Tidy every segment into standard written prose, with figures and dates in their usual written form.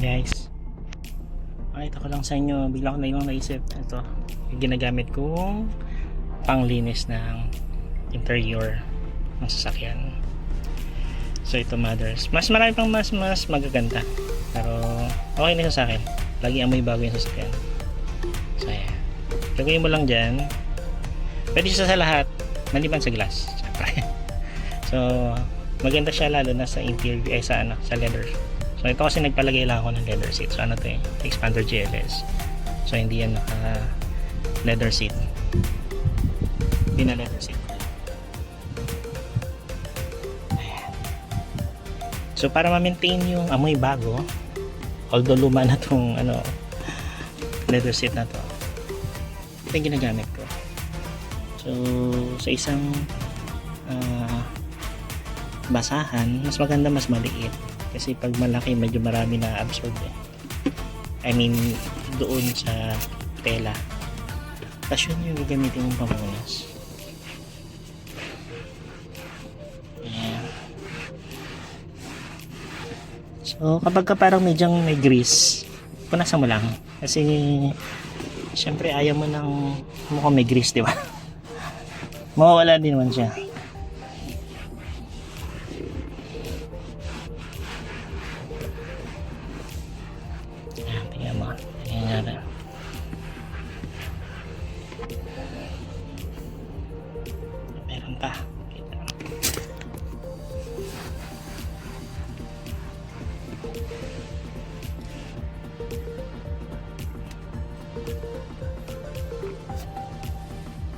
Guys, makita ko lang sa inyo, bigla ko na yung naisip, ito yung ginagamit kong panglinis ng interior ng sasakyan. So ito mothers, mas marami pang mas magaganda, pero okay na sa akin, lagi amoy bago yung sasakyan. So ayan, lagay mo lang dyan, pwede siya sa lahat maliban sa glass syempre. So maganda siya lalo na sa interior, sa leather. So ito kasi nagpalagay lang ako ng leather seat. So ano to expander GLS. So hindi yan naka leather seat. Hindi na leather seat. Ayan. So para ma-maintain yung amoy bago, although luma na tong leather seat na to, ito yung ginagamit ko. So sa isang basahan, mas maganda mas maliit. Kasi pag malaki, medyo marami na absorb I mean, doon sa tela. Tapos yun yung gagamitin mong pamunas. Ayan. So, kapag ka parang medyang may grease, punasan mo lang. Kasi, syempre, ayaw mo ng mukhang may grease, di ba? Mawawala din naman siya. Meron pa.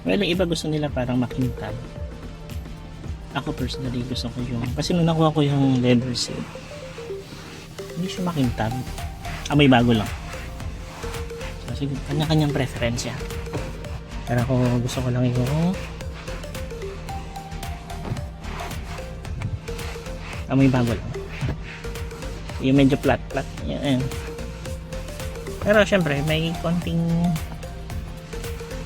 Well, yung iba gusto nila parang makintab. Ako personally gusto ko yung, kasi nung nakuha ko yung leather seat, hindi siya makintab. May bago lang. So, kanya-kanyang preference yan. Pero ako gusto ko lang yung amoy bago lang. Yung medyo flat yan. Pero syempre may konting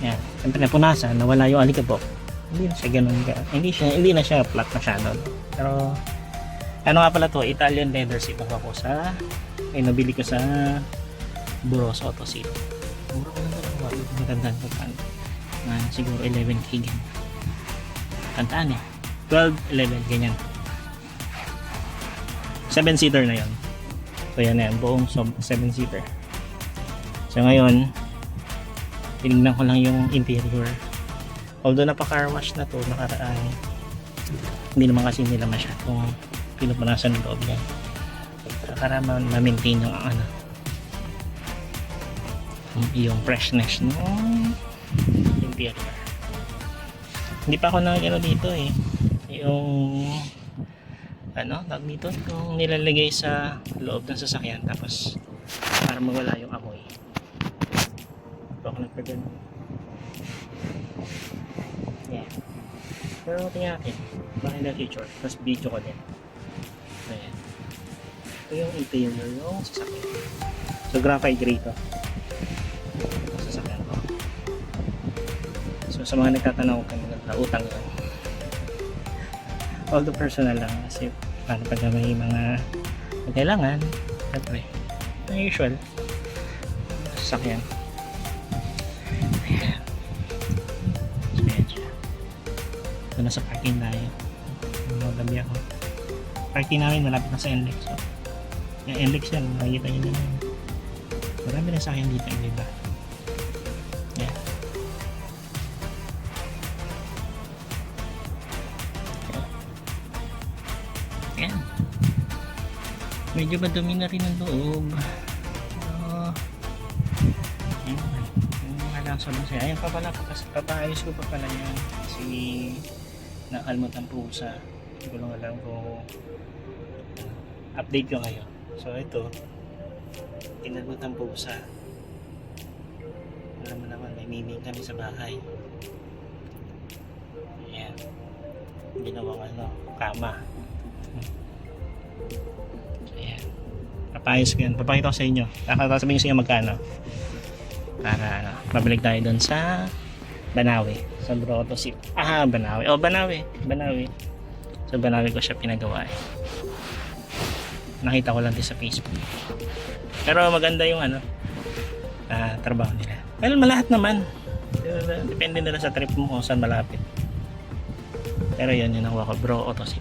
yan. Syempre napunasan, nawala yung alikabok. Hindi na siya ganun hindi na siya flat masyado. Pero ano nga pala to, Italian leather seat ako sa nabili ko sa Buros Auto Seat. Mura ko lang dalawa. Matandaan ko paano. Siguro 11k ganyan. Tandaan 12, 11 ganyan. 7-seater na yun. So yan na yan. Buong 7-seater. So ngayon, tinignan ko lang yung interior. Although napaka-car wash na to nakaraan, hindi naman kasi nila masyadong pinupunasan ng loob niya. Para ma-maintain yung freshness ng interior. Hindi pa ako nakagano dito yung tag dito yung nilalagay sa loob ng sasakyan tapos para mawala yung amoy. Ito ako nagpagano. Yeah. Pero tingnan natin baka in the future tapos video ko din. Ayan. Ito yung interior yung sasakyan. So graphite gray to. Ito sasakyan ko. So sa mga nagtatanong kung nagkautang yun, although personal lang kasi para pag may mga kailangan, syempre ang usual sasakyan. Ayan. So yan siya. So nasa parking tayo. Magabi ako. Parking namin malapit na sa NLEX. So yung NLEX yan, makikita nyo na marami na sasakyan dito yung iba. Ayan. Ayan. Medyo madumi na rin ang loob. Ayan. Yung halang lang siya. Ayan pa pala. Papaayos ko pa pala yan. Kasi nakalmot ang pusa. Hindi ko lang alam kung update ko kayo. So ito, tinalmot ang pusa. Alam mo naman, may miming kami sa bahay. Ayan. Ginawang kama. Ayan. Papayos ko yan. Papakita ko sa inyo. Sabihin ko sa inyo magkano. Para mabalik tayo doon sa Banawe. Sa Buros Auto Seat. Banawe. Banawe. So Banawe ko siya pinagawa nakita ko lang din sa Facebook. Pero maganda yung trabaho nila. Well, malahat naman. Depende nila sa trip mo kung saan malapit. Pero yun yung nakuha ko, Bro Autosip.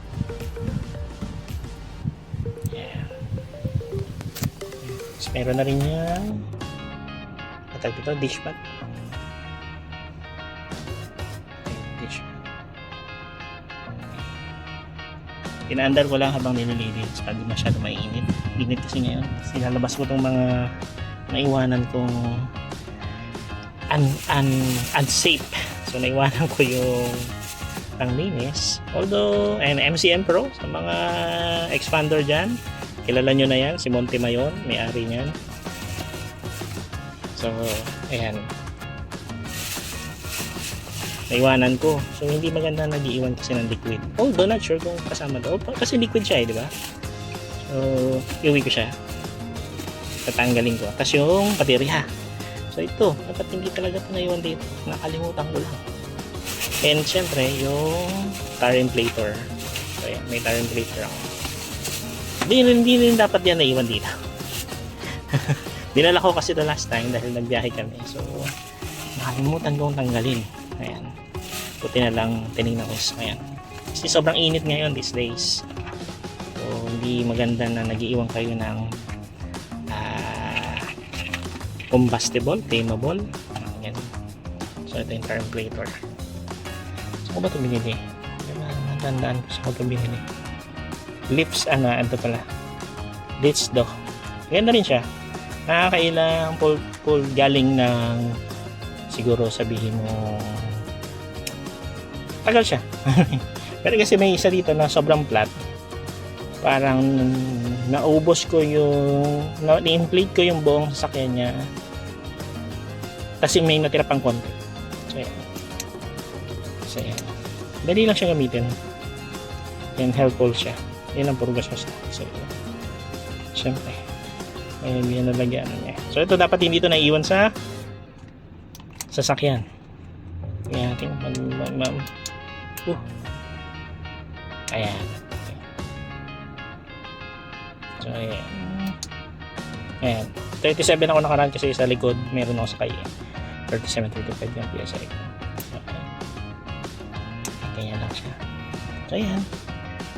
Yeah. So, meron na rin yung katag ito, dishpat. Pinaandar ko lang habang nililinis para di masyado mainit. Init kasi ngayon. Silalabas ko itong mga naiwanan kong unsafe. So naiwanan ko yung panglinis. Although, MCM Pro sa mga expander dyan. Kilala nyo na yan. Si Monty Mayon, may-ari nyan. So, ayan. Naiwanan ko. So, hindi maganda nag-iwan kasi ng liquid. Although, not sure kung kasama daw. Kasi liquid siya, di ba? So, iuwi ko siya. Tatanggalin ko. Tapos yung baterya. So, ito. Dapat hindi talaga ito naiwan dito. Nakalimutan ko lang. And, syempre, yung tire inflator. So, ayan. May tire inflator ako. Hindi rin dapat yan naiwan dito. Dinala ko kasi the last time dahil nagbiyahe kami. So, nakalimutan kong tanggalin. Ayan. Buti na lang tinignan ko. Ayan. Kasi sobrang init ngayon these days. So, hindi maganda na nag-iiwan kayo ng combustible, flammable. Ayan. So, ito yung thermoplater. Saan ko ba ito binili? Matandaan ko saan ko ito binili. Lips, ito pala. Lips do. Ganda rin siya. Nakakailang pull galing ng siguro sabihin mo tagal siya. Pero kasi may isa dito na sobrang flat. Parang naubos ko yung na-inflate ko yung buong sasakyan niya. Kasi may natira pang konti. So yan. So yan. Dali lang siya gamitin. And helpful siya. Yan ang purgas ko sa. So yan. Siyempre. Ayun yan nalagyan niya. So ito dapat hindi ito naiiwan sa sasakyan. Ayan natin. Ayan. So ayan. Ayan. 37 ako nakaraan kasi sa likod meron ako sa kaya. 37, 35 yung PSI ko. Okay. Ganyan lang siya. So ayan.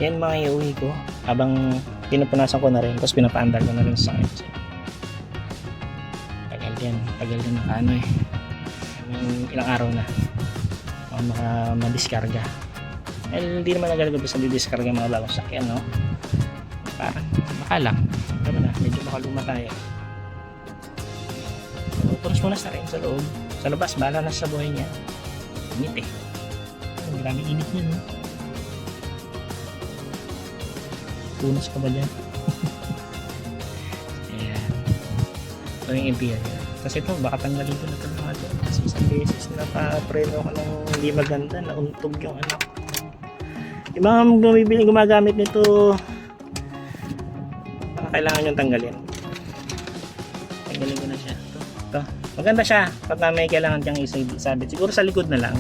Yan mga iuwi ko. Habang pinupunasan ko na rin. Tapos pinapaandar ko na rin sa sakit. Tagal din naka ilang araw na madiskarga. Hindi naman nagalagabis sa didiskarga mga bagong sakyan, no? Parang baka lang medyo makaluma tayo. So, punas muna sa rin sa loob. Sa labas, bahala na sa buhay niya. Init eh. Maraming init niya, no? Punas ka ba dyan? Ayan. So yung imperial. Kasi ito, baka tanggalin ko na ito mga doon. Kasi isang beses napapreno ko ng hindi maganda, nauntog yung anak. Yung mga gumagamit nito, baka kailangan yung tanggalin. Tanggalin ko na siya. Ito. Maganda siya. Pag may kailangan kang isabit. Siguro sa likod na lang.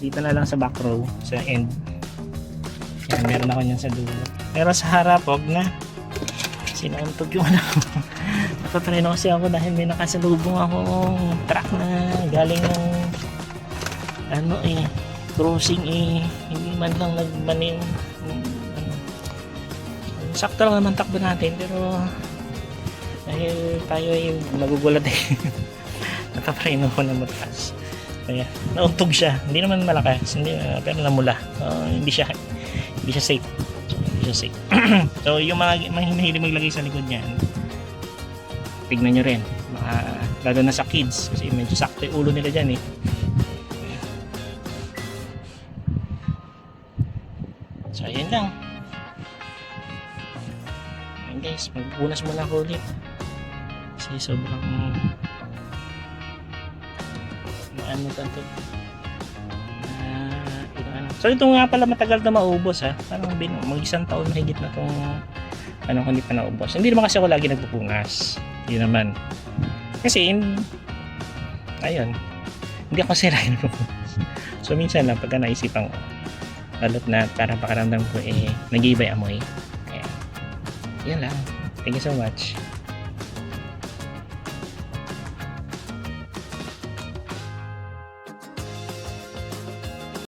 Dito na lang sa back row, sa end. Yan, meron ako yan sa dulo. Pero sa harap, wag na. Sinuntog yung anak ko. Napapreno kasi ako dahil may nakasalubong akong truck na galing ng crossing hindi man lang nagmanin. Sakto lang naman takbo natin pero dahil tayo ay nagugulat napapreno ko na mataas. Kaya nauntog siya. Hindi naman malakas, pero namula. Hindi siya safe. So yung mga mahilig maglagay sa likod niyan, tignan nyo rin, lalo na sa kids kasi medyo sakto yung ulo nila dyan eh. So ayan lang. Ayan guys, magpunas muna ako ulit kasi sobrang tanto. So ito nga pala matagal na maubos ha. Parang mag-isang taon mahigit na itong hindi pa naubos. Hindi naman kasi ako lagi nagpupunas. Hindi naman. Kasi ayun. Hindi ako sirain nagpupunas. So minsan lang pagka naisipan ko. Lalo't na parang pakaramdam ko nag-iiba yung amoy. Kaya Yan lang. Thank you so much.